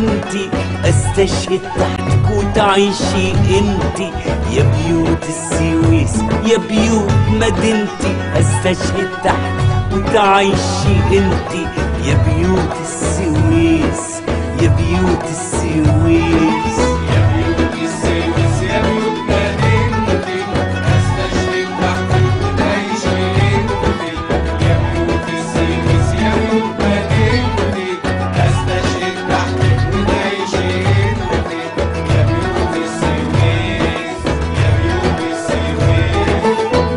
مدينتي، استشهد تحتك وتعيشي انتي يا بيوت السويس، يا بيوت مدينتي، استشهد تحتك وتعيشي انتي يا بيوت السويس، يا بيوت السويس، يا بيوت السويس، يا بيوت مدينتي، استشهد تحتك وتعيشي انتي يا بيوت السويس، يا بيوت مدينتي، استشهد تحتك وتعيشي انتي يا بيوت السويس، يا بيوت السويس.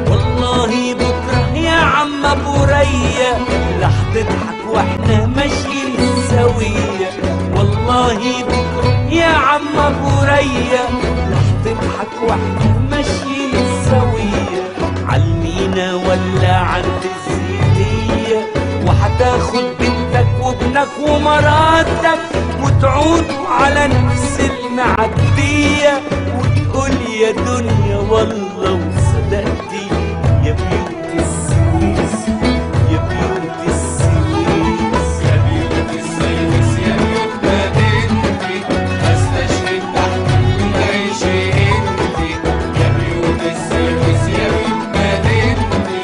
والله بكره يا عم ابو ريا رح تضحك واحنا ماشيين سوية، والله بكره يا عم ابو ريا رح تضحك واحنا ماشيين سوية، عالمينا ولا عند الزيتية، وحتاخد بنتك وابنك ومراتك وتعودوا على نفس المعدية، وتقول يا دنيا والله وصدقتي يا بيوت السويس، يا بيوت السويس، يا بيوت السويس، يا بيوت مدينتي، استشهد تحتك وتعيشي انتي يا بيوت السويس، يا بيوت مدينتي،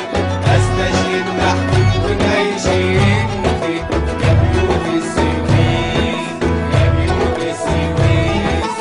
استشهد تحتك وتعيشي انتي يا بيوت السويس، يا بيوت السويس.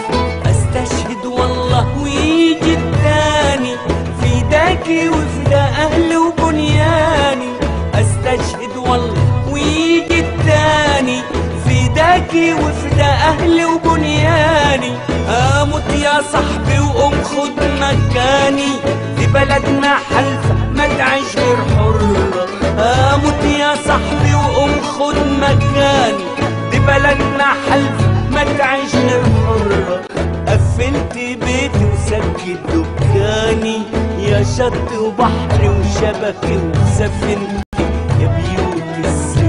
استشهد والله ويجي التاني فداكي وفدا اهلي وبنياني، استشهد والله ويجي التاني فداكي وفدا اهلي وبنياني، اموت يا صاحبي وقوم خد مكاني، دي بلدنا حلفة ما تعيش غير حرة، اموت يا صاحبي وقوم خد مكاني، دي بلدنا حلفة ما تعيش غير حرة، قفلت بيتي وسكت دكاني، يا شط وبحر وشبكي وسفينتي يا بيوت السويس.